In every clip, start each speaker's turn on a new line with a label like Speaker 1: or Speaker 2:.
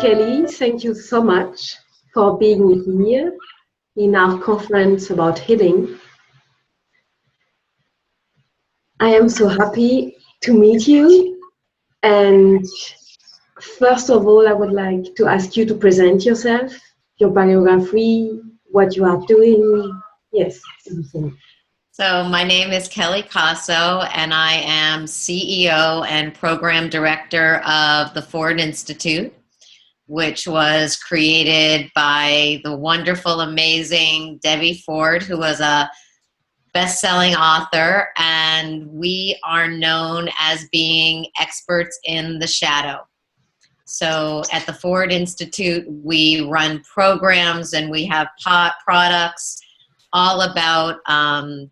Speaker 1: Kelley, thank you so much for being here in our conference about healing. I am so happy to meet you. And first of all, I would like to ask you to present yourself, your biography, what you are doing. Yes, everything.
Speaker 2: So my name is Kelley Kosow, and I am CEO and Program Director of the Ford Institute, which was created by the wonderful, amazing Debbie Ford, who was a best-selling author, and we are known as being experts in the shadow. So at the Ford Institute, we run programs and we have products all about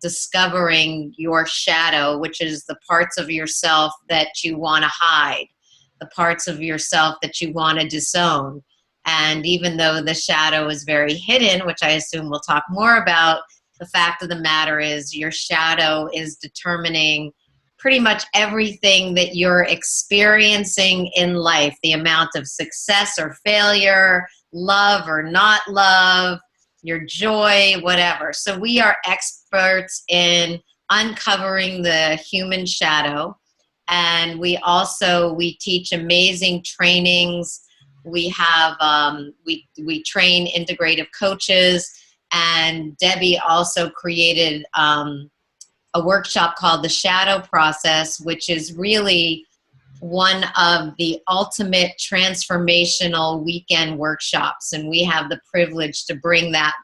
Speaker 2: discovering your shadow, which is the parts of yourself that you want to hide, the parts of yourself that you want to disown. And even though the shadow is very hidden, which I assume we'll talk more about, the fact of the matter is your shadow is determining pretty much everything that you're experiencing in life, the amount of success or failure, love or not love, your joy, whatever. So we are experts in uncovering the human shadow. And we teach amazing trainings. We have, we train integrative coaches. And Debbie also created a workshop called the Shadow Process, which is really one of the ultimate transformational weekend workshops. And we have the privilege to bring that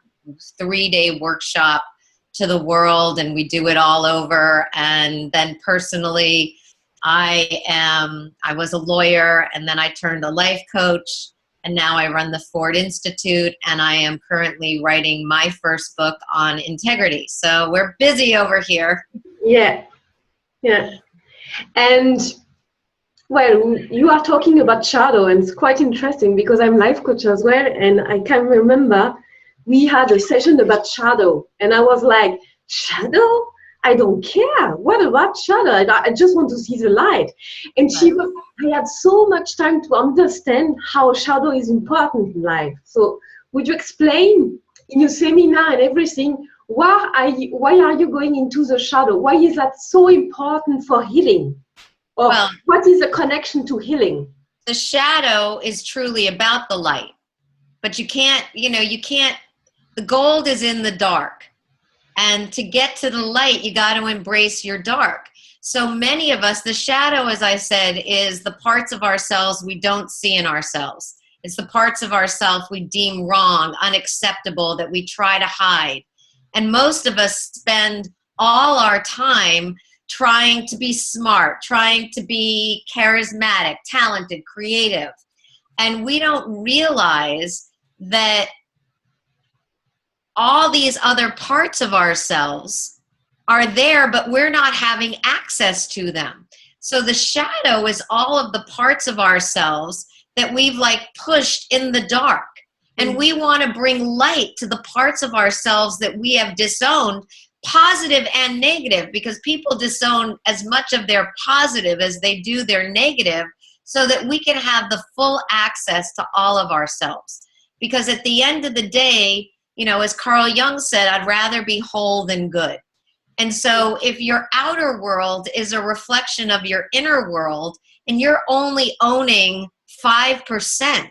Speaker 2: 3-day workshop to the world, and we do it all over. And then personally, I was a lawyer, and then I turned a life coach, and now I run the Ford Institute, and I am currently writing my first book on integrity. So we're busy over here.
Speaker 1: Yeah. And well, you are talking about shadow, and it's quite interesting because I'm life coach as well, and I can remember we had a session about shadow, and I was like, shadow? I don't care. What about shadow? I just want to see the light. And I had so much time to understand how shadow is important in life. So would you explain in your seminar and everything, why are you going into the shadow? Why is that so important for healing? Or what is the connection to healing?
Speaker 2: The shadow is truly about the light, but you can't, the gold is in the dark. And to get to the light, you got to embrace your dark. So many of us, the shadow, as I said, is the parts of ourselves we don't see in ourselves. It's the parts of ourselves we deem wrong, unacceptable, that we try to hide. And most of us spend all our time trying to be smart, trying to be charismatic, talented, creative. And we don't realize that all these other parts of ourselves are there, but we're not having access to them. So the shadow is all of the parts of ourselves that we've pushed in the dark. And we want to bring light to the parts of ourselves that we have disowned, positive and negative, because people disown as much of their positive as they do their negative, so that we can have the full access to all of ourselves. Because at the end of the day, as Carl Jung said, I'd rather be whole than good. And so if your outer world is a reflection of your inner world, and you're only owning 5%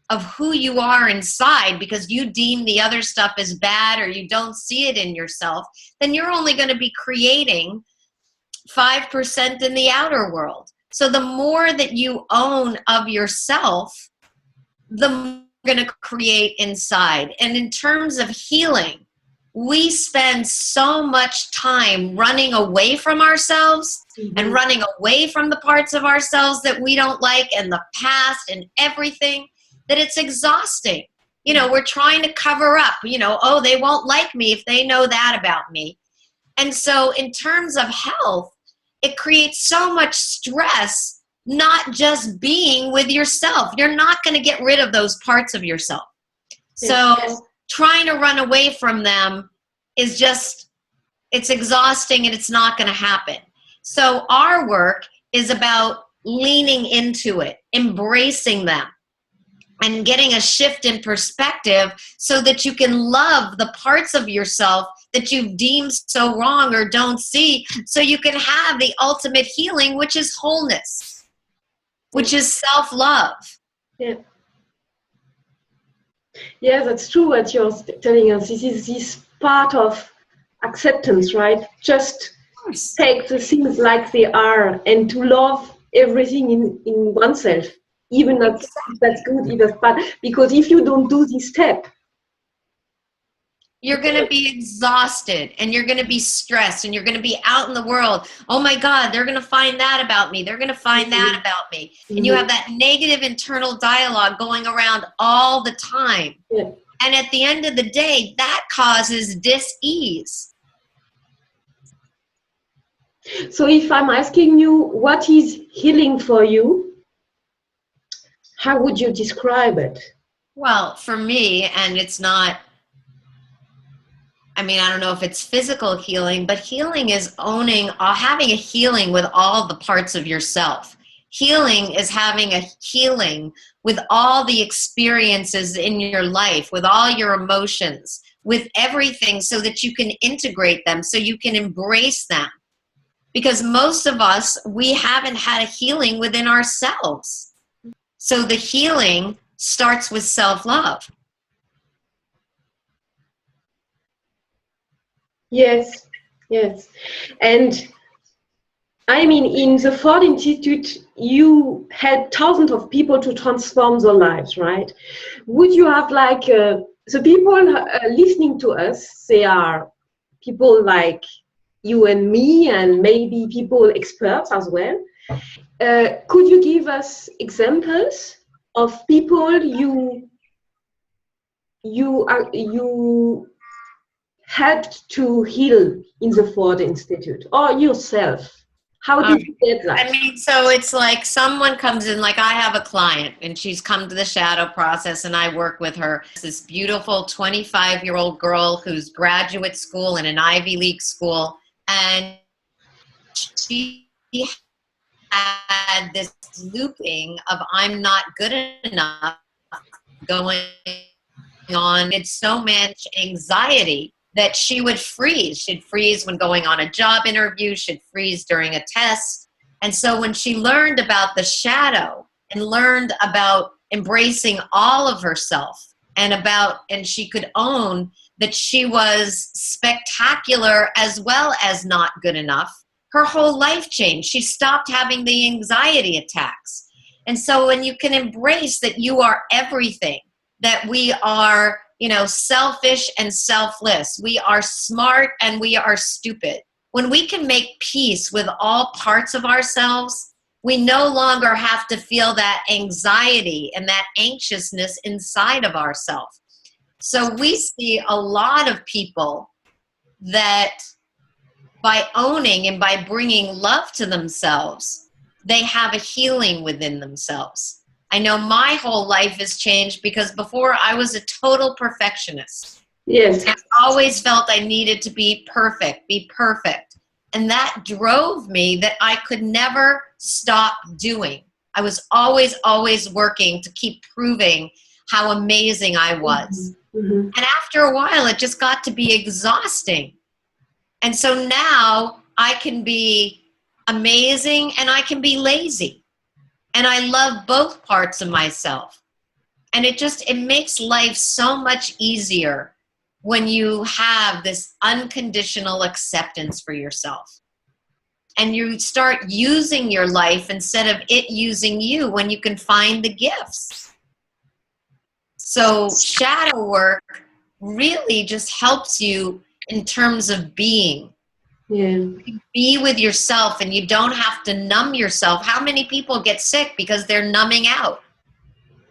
Speaker 2: of who you are inside because you deem the other stuff as bad or you don't see it in yourself, then you're only going to be creating 5% in the outer world. So the more that you own of yourself, the more you're going to create inside. And in terms of healing, we spend so much time running away from ourselves and running away from the parts of ourselves that we don't like, and the past and everything, that it's exhausting. We're trying to cover up, oh, they won't like me if they know that about me. And so in terms of health, it creates so much stress, not just being with yourself. You're not going to get rid of those parts of yourself. So trying to run away from them is it's exhausting, and it's not going to happen. So our work is about leaning into it, embracing them, and getting a shift in perspective so that you can love the parts of yourself that you've deemed so wrong or don't see, so you can have the ultimate healing, which is wholeness, which is self-love.
Speaker 1: Yeah. Yeah, that's true what you're telling us. This is this part of acceptance, right? Just take the things like they are and to love everything in oneself, even if that's good, even that's bad. Because if you don't do this step,
Speaker 2: you're going to be exhausted and you're going to be stressed and you're going to be out in the world. Oh my God, they're going to find that about me. They're going to find that about me. And you have that negative internal dialogue going around all the time.
Speaker 1: Yeah.
Speaker 2: And at the end of the day, that causes dis-ease.
Speaker 1: So if I'm asking you, what is healing for you? How would you describe it?
Speaker 2: Well, for me, and it's not, I mean, I don't know if it's physical healing, but healing is owning, having a healing with all the parts of yourself. Healing is having a healing with all the experiences in your life, with all your emotions, with everything, so that you can integrate them, so you can embrace them. Because most of us, we haven't had a healing within ourselves. So the healing starts with self-love.
Speaker 1: Yes, yes. And I mean, in the Ford Institute, you had thousands of people to transform their lives, right? Would you have like, the people listening to us, they are people like you and me, and maybe people experts as well. Could you give us examples of people you helped to heal in the Ford Institute, or yourself? How did you get that?
Speaker 2: I mean, so it's like someone comes in, like I have a client and she's come to the shadow process and I work with her. It's this beautiful 25-year-old girl who's graduate school in an Ivy League school, and she had this looping of I'm not good enough going on. It's so much anxiety that she would freeze. She'd freeze when going on a job interview. She'd freeze during a test. And so when she learned about the shadow and learned about embracing all of herself and she could own that she was spectacular as well as not good enough, her whole life changed. She stopped having the anxiety attacks. And so when you can embrace that you are everything, that we are, selfish and selfless, we are smart and we are stupid. When we can make peace with all parts of ourselves, we no longer have to feel that anxiety and that anxiousness inside of ourselves. So we see a lot of people that by owning and by bringing love to themselves, they have a healing within themselves. I know my whole life has changed because before I was a total perfectionist.
Speaker 1: Yes.
Speaker 2: I always felt I needed to be perfect. And that drove me that I could never stop doing. I was always working to keep proving how amazing I was.
Speaker 1: Mm-hmm.
Speaker 2: And after a while, it just got to be exhausting. And so now I can be amazing and I can be lazy. And I love both parts of myself. And it makes life so much easier when you have this unconditional acceptance for yourself. And you start using your life instead of it using you, when you can find the gifts. So shadow work really just helps you in terms of being.
Speaker 1: Yeah.
Speaker 2: Be with yourself and you don't have to numb yourself. How many people get sick because they're numbing out?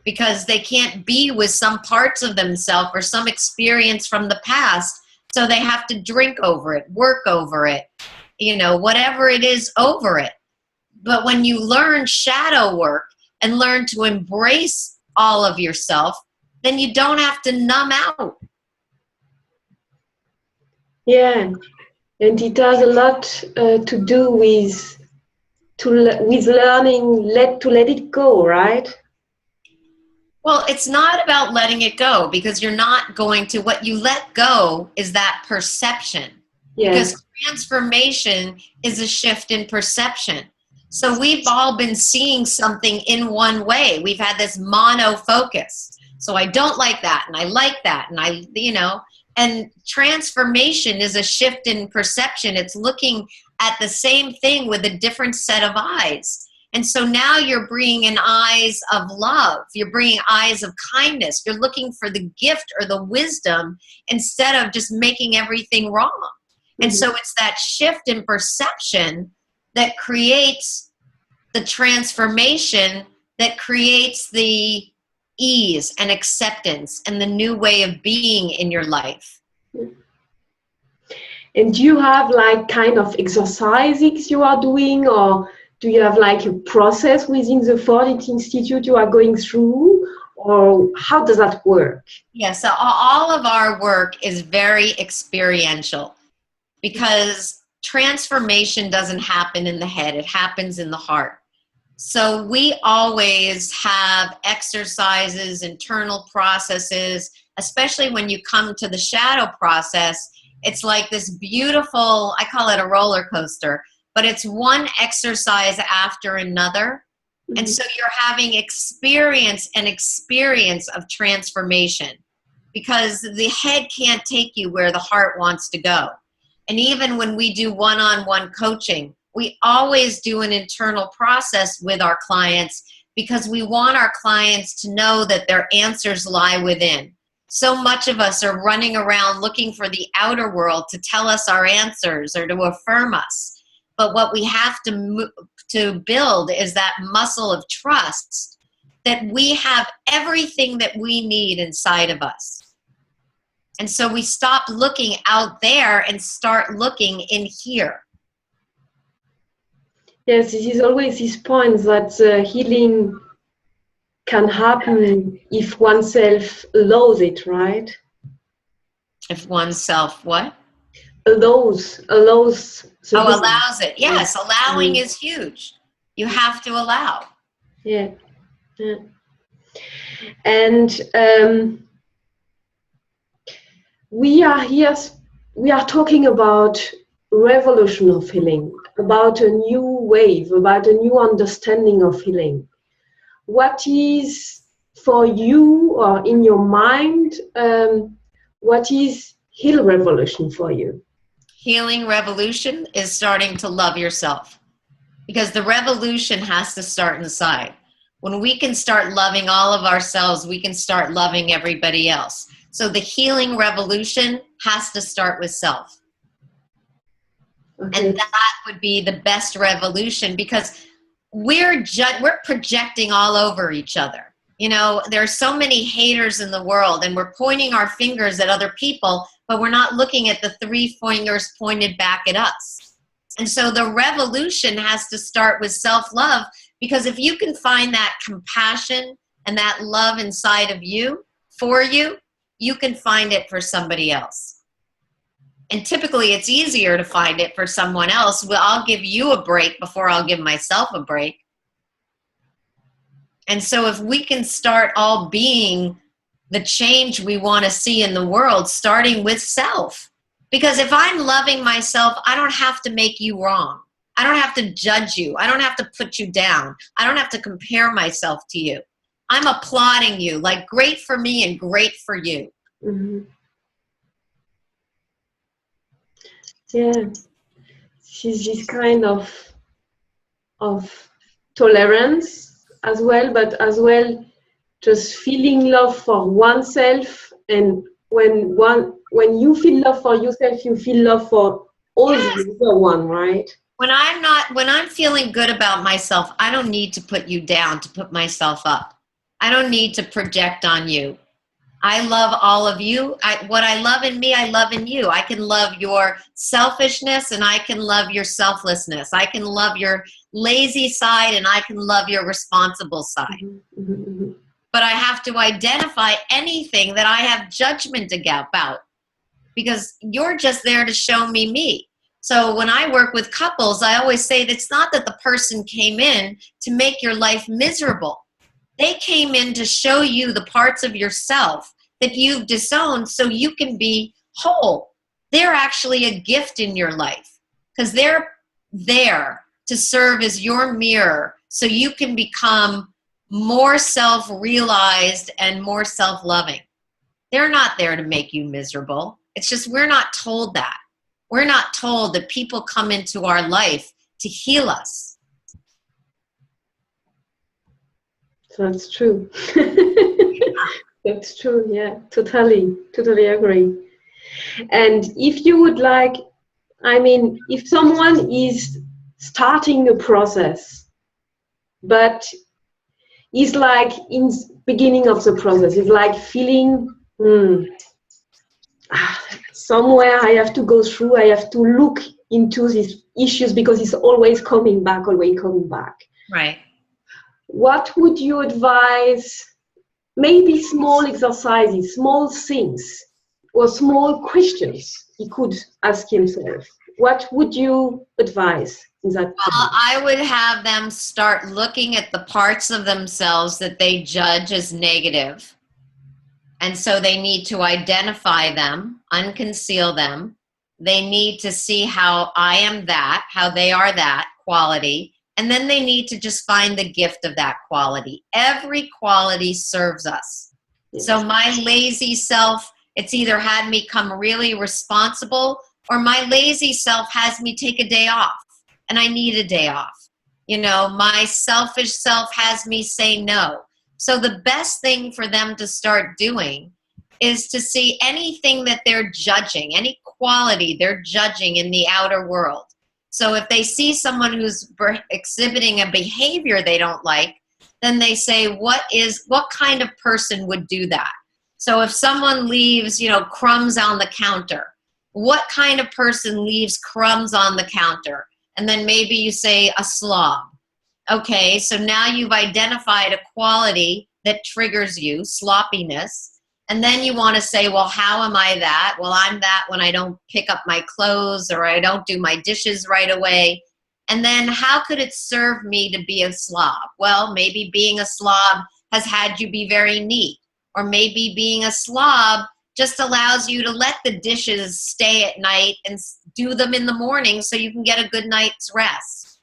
Speaker 2: Because they can't be with some parts of themselves or some experience from the past. So they have to drink over it, work over it, whatever it is over it. But when you learn shadow work and learn to embrace all of yourself, then you don't have to numb out.
Speaker 1: Yeah. And it has a lot to do with learning to let it go, right?
Speaker 2: Well, it's not about letting it go, because you're not going to. What you let go is that perception,
Speaker 1: Yeah.
Speaker 2: because transformation is a shift in perception. So we've all been seeing something in one way. We've had this mono focus. So I don't like that, and I like that, and and transformation is a shift in perception. It's looking at the same thing with a different set of eyes. And so now you're bringing in eyes of love. You're bringing eyes of kindness. You're looking for the gift or the wisdom instead of just making everything wrong. And so it's that shift in perception that creates the transformation, that creates the ease and acceptance and the new way of being in your life.
Speaker 1: And do you have like kind of exercises you are doing, or do you have like a process within the Ford Institute you are going through, or how does that work?
Speaker 2: Yeah, so all of our work is very experiential, because transformation doesn't happen in the head, it happens in the heart. So we always have exercises, internal processes, especially when you come to the shadow process. It's like this beautiful, I call it a roller coaster, but it's one exercise after another. And so you're having experience of transformation, because the head can't take you where the heart wants to go. And even when we do one-on-one coaching, we always do an internal process with our clients, because we want our clients to know that their answers lie within. So much of us are running around looking for the outer world to tell us our answers or to affirm us. But what we have to build is that muscle of trust, that we have everything that we need inside of us. And so we stop looking out there and start looking in here.
Speaker 1: Yes, it is always this point that healing can happen if oneself allows it, right?
Speaker 2: If oneself what?
Speaker 1: Allows.
Speaker 2: Allows it. Yes, allowing is huge. You have to allow.
Speaker 1: Yeah. Yeah. And we are talking about revolution of healing, about a new wave, about a new understanding of healing. What is for you, or in your mind, what is heal revolution for you?
Speaker 2: Healing revolution is starting to love yourself, because the revolution has to start inside. When we can start loving all of ourselves, we can start loving everybody else. So the healing revolution has to start with self. Okay. And that would be the best revolution, because we're projecting all over each other. You know, there are so many haters in the world, and we're pointing our fingers at other people, but we're not looking at the 3 fingers pointed back at us. And so the revolution has to start with self-love, because if you can find that compassion and that love inside of you, for you, you can find it for somebody else. And typically it's easier to find it for someone else. Well, I'll give you a break before I'll give myself a break. And so if we can start all being the change we want to see in the world, starting with self. Because if I'm loving myself, I don't have to make you wrong. I don't have to judge you. I don't have to put you down. I don't have to compare myself to you. I'm applauding you, like great for me and great for you.
Speaker 1: Mm-hmm. Yeah, this kind of tolerance as well, but as well just feeling love for oneself, and when you feel love for yourself, you feel love for all the other one, right?
Speaker 2: When I'm feeling good about myself, I don't need to put you down to put myself up. I don't need to project on you. I love all of you. What I love in me, I love in you. I can love your selfishness, and I can love your selflessness. I can love your lazy side, and I can love your responsible side. Mm-hmm. But I have to identify anything that I have judgment about, because you're just there to show me me. So when I work with couples, I always say that it's not that the person came in to make your life miserable. They came in to show you the parts of yourself that you've disowned so you can be whole. They're actually a gift in your life because they're there to serve as your mirror so you can become more self-realized and more self-loving. They're not there to make you miserable. It's just we're not told that. We're not told that people come into our life to heal us.
Speaker 1: That's true. That's true, yeah, totally agree. And if you would like, I mean, if someone is starting a process, but is like in beginning of the process, is like feeling, somewhere I have to go through, I have to look into these issues because it's always coming back.
Speaker 2: Right.
Speaker 1: What would you advise? Maybe small exercises, small things, or small questions he could ask himself. What would you advise in that?
Speaker 2: I would have them start looking at the parts of themselves that they judge as negative. And so they need to identify them, unconceal them. They need to see how I am that, how they are that quality. And then they need to just find the gift of that quality. Every quality serves us. Yes. So my lazy self, it's either had me come really responsible, or my lazy self has me take a day off, and I need a day off. You know, my selfish self has me say no. So the best thing for them to start doing is to see anything that they're judging, any quality they're judging in the outer world. So if they see someone who's exhibiting a behavior they don't like, then they say, what kind of person would do that? So if someone leaves, crumbs on the counter, what kind of person leaves crumbs on the counter? And then maybe you say a slob. Okay, so now you've identified a quality that triggers you, sloppiness. And then you want to say, well, how am I that? Well, I'm that when I don't pick up my clothes or I don't do my dishes right away. And then how could it serve me to be a slob? Well, maybe being a slob has had you be very neat. Or maybe being a slob just allows you to let the dishes stay at night and do them in the morning so you can get a good night's rest.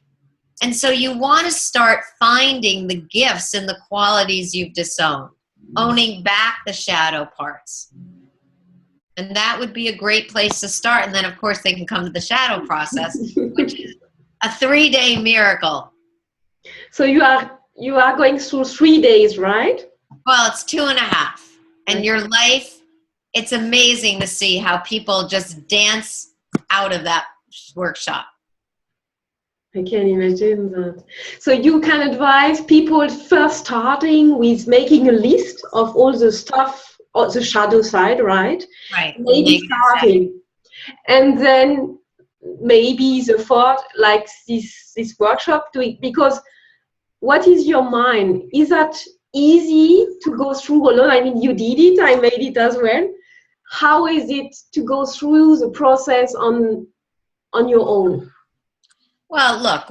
Speaker 2: And so you want to start finding the gifts and the qualities you've disowned. Owning back the shadow parts. And that would be a great place to start. And then, of course, they can come to the shadow process, which is a 3-day miracle.
Speaker 1: So you are going through 3 days, right?
Speaker 2: Well, it's 2.5. And your life, it's amazing to see how people just dance out of that workshop.
Speaker 1: I can imagine that. So you can advise people first starting with making a list of all the stuff, or the shadow side, right?
Speaker 2: Right.
Speaker 1: Maybe starting. And then maybe the thought, like this workshop, because what is your mind? Is that easy to go through alone? I mean, you did it, I made it as well. How is it to go through the process on your own?
Speaker 2: Well, look,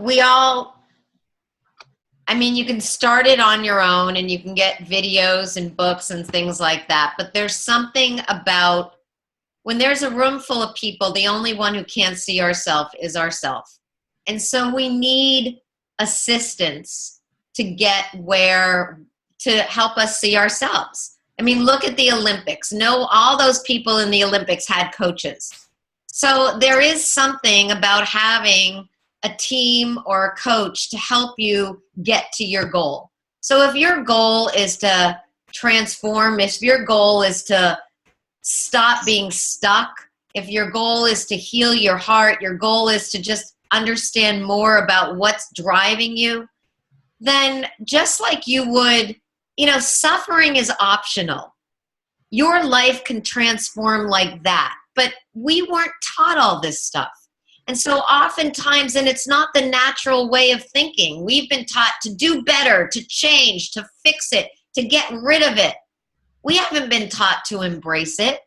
Speaker 2: you can start it on your own and you can get videos and books and things like that. But there's something about when there's a room full of people, the only one who can't see ourselves is ourselves. And so we need assistance to help us see ourselves. I mean, look at the Olympics. All those people in the Olympics had coaches. So there is something about having a team or a coach to help you get to your goal. So if your goal is to transform, if your goal is to stop being stuck, if your goal is to heal your heart, your goal is to just understand more about what's driving you, then just like you would, suffering is optional. Your life can transform like that. But we weren't taught all this stuff. And so oftentimes, and it's not the natural way of thinking, we've been taught to do better, to change, to fix it, to get rid of it. We haven't been taught to embrace it.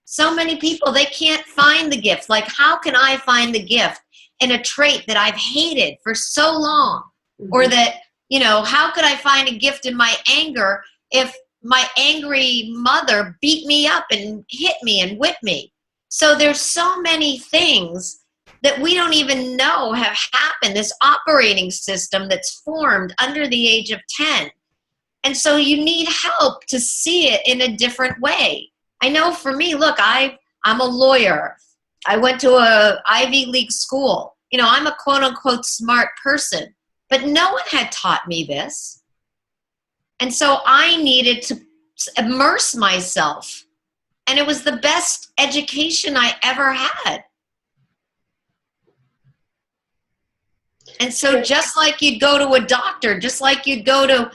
Speaker 2: So many people, they can't find the gift. Like, how can I find the gift in a trait that I've hated for so long? Or that You know, how could I find a gift in my anger if my angry mother beat me up and hit me and whipped me? So there's so many things that we don't even know have happened, this operating system that's formed under the age of 10. And so you need help to see it in a different way. I know for me, look, I'm a lawyer. I went to a Ivy League school. You know, I'm a quote unquote smart person, but no one had taught me this. And so I needed to immerse myself. And it was the best education I ever had. And so just like you'd go to a doctor, just like you'd go to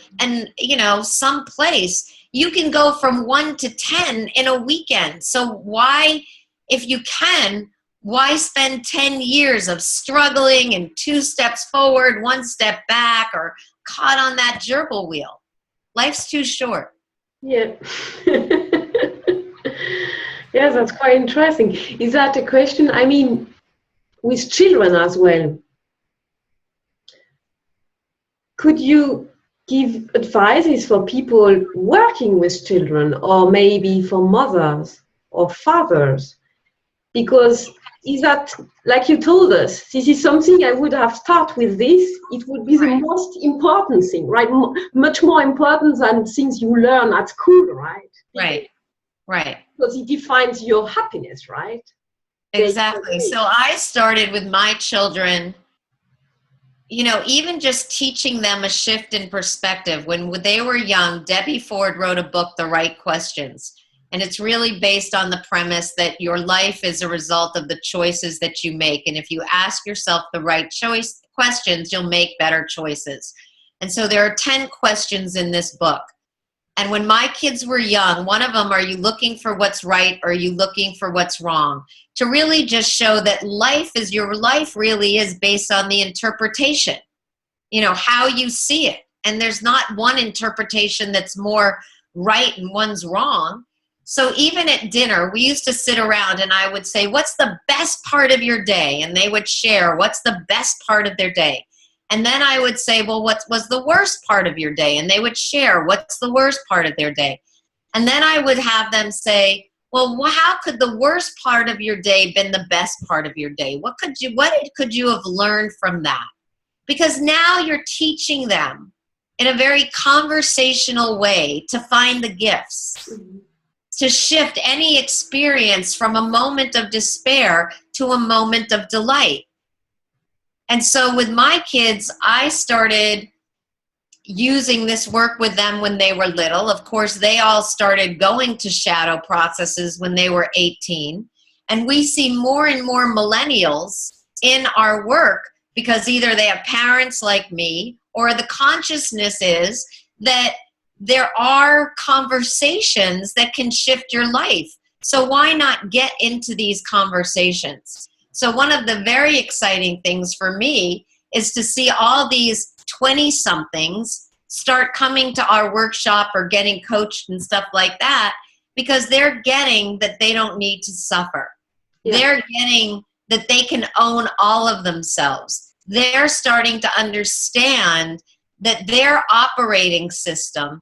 Speaker 2: some place, you can go from 1 to 10 in a weekend. So why, if you can, why spend 10 years of struggling and 2 steps forward, 1 step back, or caught on that gerbil wheel? Life's too short.
Speaker 1: Yeah. Yes, that's quite interesting. Is that a question? I mean, with children as well. Could you give advices for people working with children, or maybe for mothers or fathers? Because is that, like you told us, this is something I would have started with this. It would be the most important thing, right? Much more important than things you learn at school, right?
Speaker 2: Right.
Speaker 1: Because it defines your happiness, right?
Speaker 2: Exactly. So I started with my children, you know, even just teaching them a shift in perspective. When they were young, Debbie Ford wrote a book, The Right Questions. And it's really based on the premise that your life is a result of the choices that you make. And if you ask yourself the right questions, you'll make better choices. And so there are 10 questions in this book. And when my kids were young, one of them, are you looking for what's right, or are you looking for what's wrong? To really just show that your life really is based on the interpretation, you know, how you see it. And there's not one interpretation that's more right and one's wrong. So even at dinner, we used to sit around and I would say, what's the best part of your day? And they would share what's the best part of their day. And then I would say, well, what was the worst part of your day? And they would share what's the worst part of their day. And then I would have them say, well, how could the worst part of your day been the best part of your day? What could you have learned from that? Because now you're teaching them in a very conversational way to find the gifts, to shift any experience from a moment of despair to a moment of delight. And so with my kids, I started using this work with them when they were little. Of course, they all started going to shadow processes when they were 18. And we see more and more millennials in our work because either they have parents like me, or the consciousness is that there are conversations that can shift your life. So why not get into these conversations? So one of the very exciting things for me is to see all these 20-somethings start coming to our workshop or getting coached and stuff like that, because they're getting that they don't need to suffer. Yeah. They're getting that they can own all of themselves. They're starting to understand that their operating system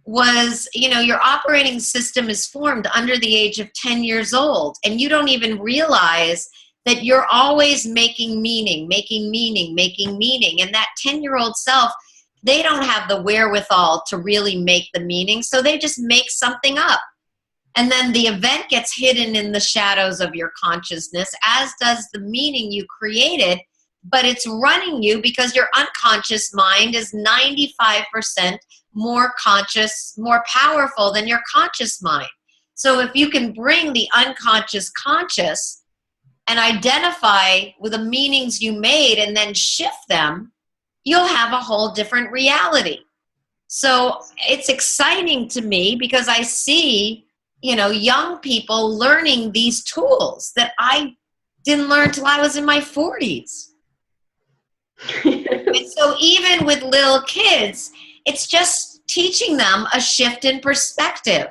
Speaker 2: was, you know, your operating system is formed under the age of 10 years old, and you don't even realize that you're always making meaning. And that 10-year-old self, they don't have the wherewithal to really make the meaning, so they just make something up. And then the event gets hidden in the shadows of your consciousness, as does the meaning you created, but it's running you because your unconscious mind is 95% more conscious, more powerful than your conscious mind. So if you can bring the unconscious conscious and identify with the meanings you made and then shift them, you'll have a whole different reality. So it's exciting to me because I see, you know, young people learning these tools that I didn't learn till I was in my 40s. And so even with little kids, it's just teaching them a shift in perspective,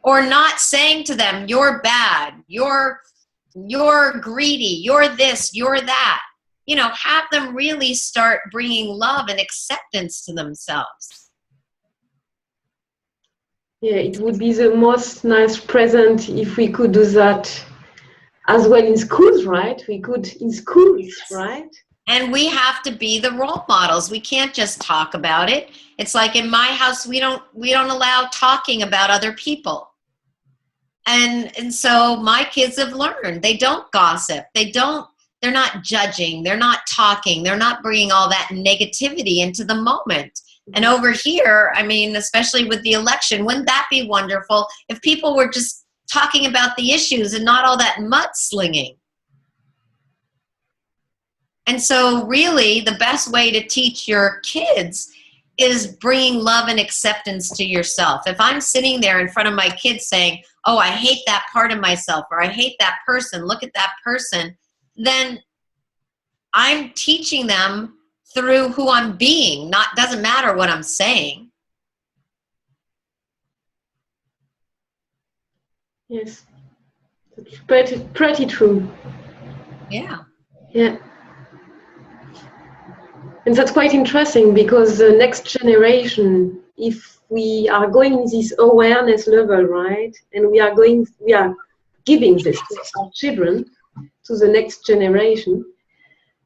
Speaker 2: or not saying to them, you're bad, you're greedy, you're this, you're that. have them really start bringing love and acceptance to themselves.
Speaker 1: Yeah, it would be the most nice present if we could do that as well in schools, right? We could in schools, right?
Speaker 2: And we have to be the role models. We can't just talk about it. It's like in my house, we don't allow talking about other people. And so my kids have learned they don't gossip. They're not judging. They're not talking. They're not bringing all that negativity into the moment. And over here, I mean, especially with the election, wouldn't that be wonderful if people were just talking about the issues and not all that mudslinging? And so really the best way to teach your kids is bringing love and acceptance to yourself. If I'm sitting there in front of my kids saying, oh, I hate that part of myself, or I hate that person, look at that person, then I'm teaching them through who I'm being. Doesn't matter what I'm saying.
Speaker 1: Yes, it's pretty true.
Speaker 2: Yeah.
Speaker 1: Yeah. And that's quite interesting because the next generation, if we are going in this awareness level, right, and we are giving this to our children, to the next generation,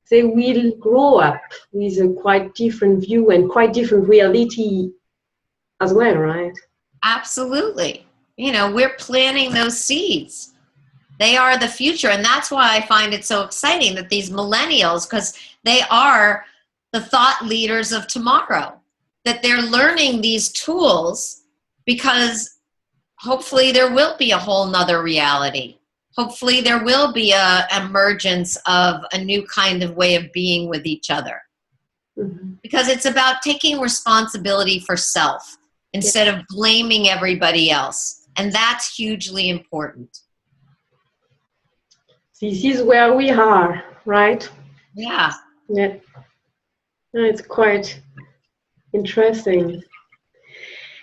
Speaker 1: they will grow up with a quite different view and quite different reality as well, right?
Speaker 2: Absolutely. We're planting those seeds. They are the future. And that's why I find it so exciting that these millennials, because they are the thought leaders of tomorrow, that they're learning these tools because hopefully there will be a whole nother reality. Hopefully there will be a emergence of a new kind of way of being with each other. Mm-hmm. Because it's about taking responsibility for self instead of blaming everybody else. And that's hugely important.
Speaker 1: This is where we are, right?
Speaker 2: Yeah.
Speaker 1: Yeah. It's quite interesting.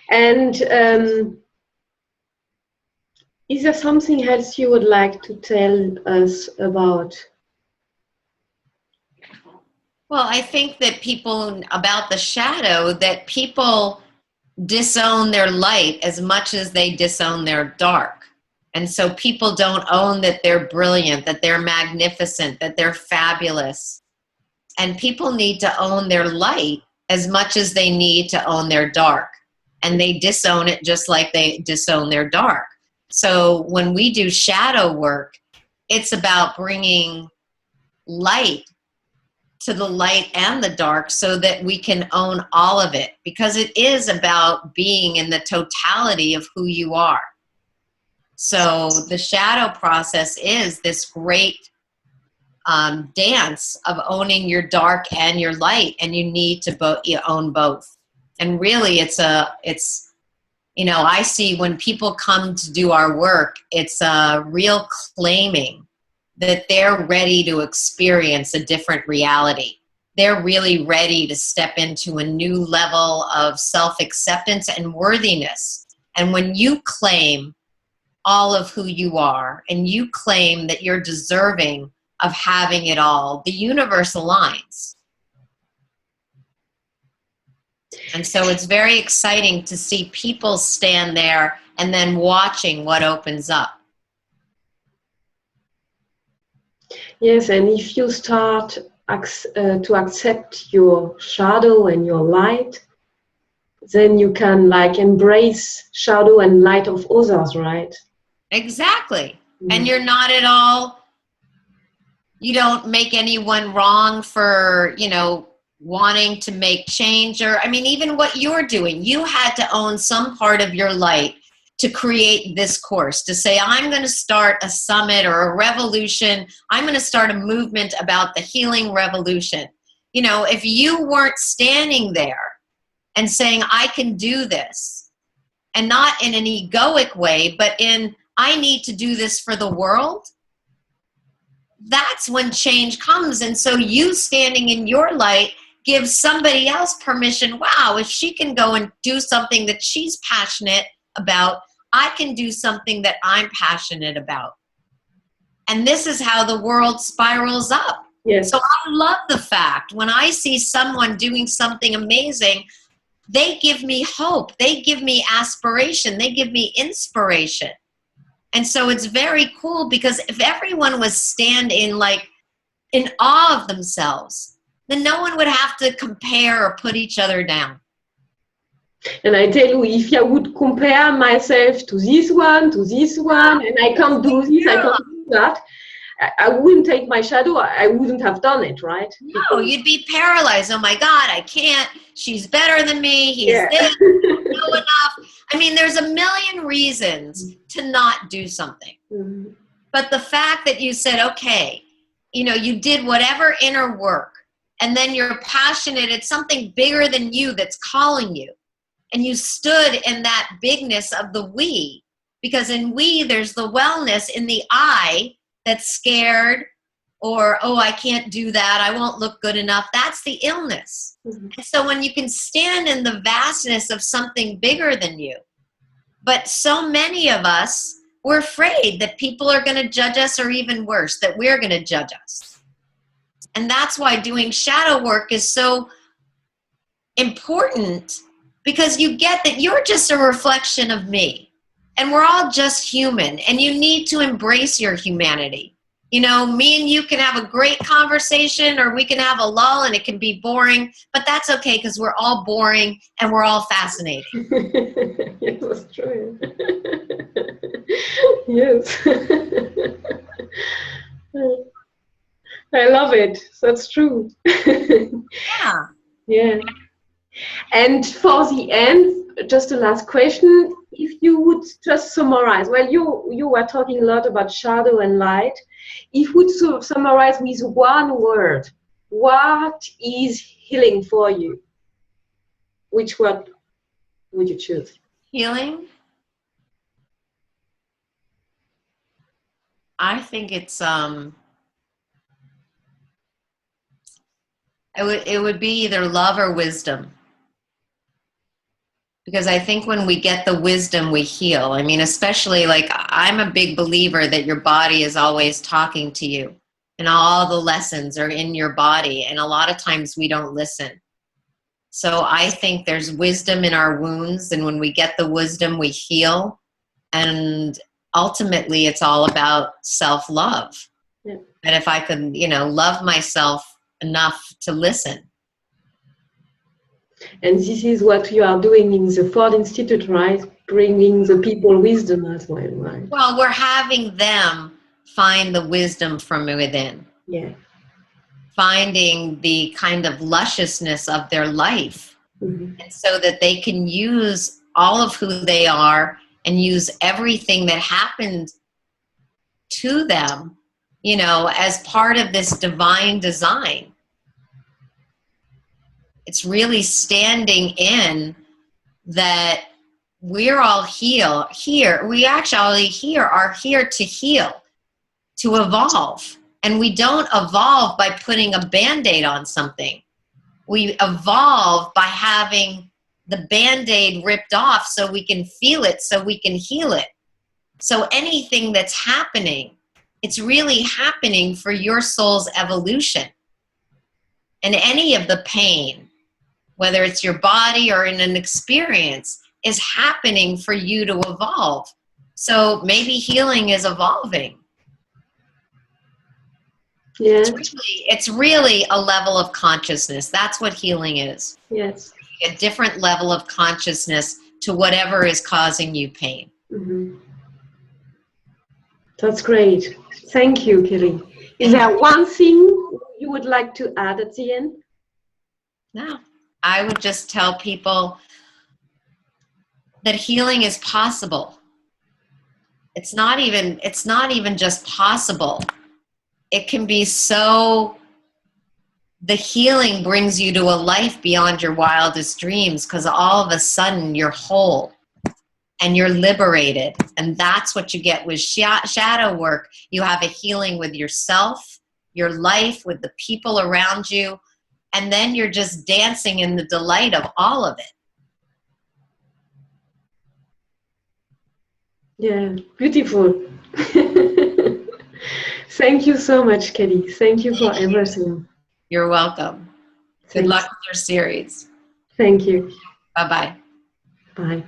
Speaker 1: And is there something else you would like to tell us about?
Speaker 2: Well, I think that about the shadow, that people disown their light as much as they disown their dark. And so people don't own that they're brilliant, that they're magnificent, that they're fabulous. And people need to own their light as much as they need to own their dark. And they disown it just like they disown their dark. So when we do shadow work, it's about bringing light to the light and the dark so that we can own all of it, because it is about being in the totality of who you are. So the shadow process is this great dance of owning your dark and your light, and you need to own both. And really I see when people come to do our work, it's a real claiming that they're ready to experience a different reality. They're really ready to step into a new level of self-acceptance and worthiness. And when you claim all of who you are, and you claim that you're deserving of having it all, the universe aligns. And so it's very exciting to see people stand there and then watching what opens up.
Speaker 1: Yes, and if you start to accept your shadow and your light, then you can embrace shadow and light of others, right?
Speaker 2: Exactly. And you're not at all, you don't make anyone wrong for, wanting to make change, or, even what you're doing. You had to own some part of your light to create this course, to say, I'm going to start a summit or a revolution. I'm going to start a movement about the healing revolution. If you weren't standing there and saying, I can do this, and not in an egoic way, but in, I need to do this for the world, that's when change comes. And so you standing in your light gives somebody else permission. Wow, if she can go and do something that she's passionate about, I can do something that I'm passionate about. And this is how the world spirals up.
Speaker 1: Yes.
Speaker 2: So I love the fact when I see someone doing something amazing, they give me hope. They give me aspiration. They give me inspiration. And so it's very cool because if everyone was standing like in awe of themselves, then no one would have to compare or put each other down.
Speaker 1: And I tell you, if I would compare myself to this one, and I can't do this, I can't do that, I wouldn't take my shadow. I wouldn't have done it, right?
Speaker 2: No, you'd be paralyzed. Oh my God, I can't. She's better than me. He's this. Know enough. I mean, there's a million reasons to not do something.
Speaker 1: Mm-hmm.
Speaker 2: But the fact that you said, okay, you know, you did whatever inner work, and then you're passionate, it's something bigger than you that's calling you. And you stood in that bigness of the we, because in we, there's the wellness. In the I that's scared, or, oh, I can't do that, I won't look good enough. That's the illness. Mm-hmm. And so when you can stand in the vastness of something bigger than you, but so many of us, we're afraid that people are going to judge us, or even worse, that we're going to judge us. And that's why doing shadow work is so important, because you get that you're just a reflection of me, and we're all just human, and you need to embrace your humanity. You know, me and you can have a great conversation, or we can have a lull and it can be boring, but that's okay because we're all boring and we're all fascinating.
Speaker 1: Yes, that's true. Yes. I love it. That's true.
Speaker 2: Yeah.
Speaker 1: Yeah. And for the end, just a last question. If you would just summarize, well, you were talking a lot about shadow and light. If you would summarize with one word, what is healing for you? Which word would you choose?
Speaker 2: Healing? I think it's it would be either love or wisdom. Because I think when we get the wisdom, we heal. I mean, especially like I'm a big believer that your body is always talking to you, and all the lessons are in your body. And a lot of times we don't listen. So I think there's wisdom in our wounds. And when we get the wisdom, we heal. And ultimately it's all about self-love. Yeah. And if I could, you know, love myself enough to listen.
Speaker 1: And this is what you are doing in the Ford Institute, right? Bringing the people wisdom as well, right?
Speaker 2: Well, we're having them find the wisdom from within.
Speaker 1: Yeah.
Speaker 2: Finding the kind of lusciousness of their life. Mm-hmm. And so that they can use all of who they are and use everything that happened to them, you know, as part of this divine design. It's really standing in that we're all here. We actually are here to heal, to evolve. And we don't evolve by putting a Band-Aid on something. We evolve by having the Band-Aid ripped off so we can feel it, so we can heal it. So anything that's happening, it's really happening for your soul's evolution. And any of the pain, whether it's your body or in an experience, is happening for you to evolve. So maybe healing is evolving.
Speaker 1: Yeah.
Speaker 2: It's really a level of consciousness. That's what healing is.
Speaker 1: Yes.
Speaker 2: A different level of consciousness to whatever is causing you pain.
Speaker 1: Mm-hmm. That's great. Thank you, Kelley. Is there one thing you would like to add at the end?
Speaker 2: No. I would just tell people that healing is possible. It's not even just possible. It can be so, the healing brings you to a life beyond your wildest dreams, because all of a sudden you're whole and you're liberated. And that's what you get with shadow work. You have a healing with yourself, your life, with the people around you. And then you're just dancing in the delight of all of it. Yeah,
Speaker 1: beautiful. Thank you so much, Kelley. Thank you for everything.
Speaker 2: You're welcome. Good
Speaker 1: Thanks.
Speaker 2: luck with your series.
Speaker 1: Thank you.
Speaker 2: Bye-bye.
Speaker 1: Bye.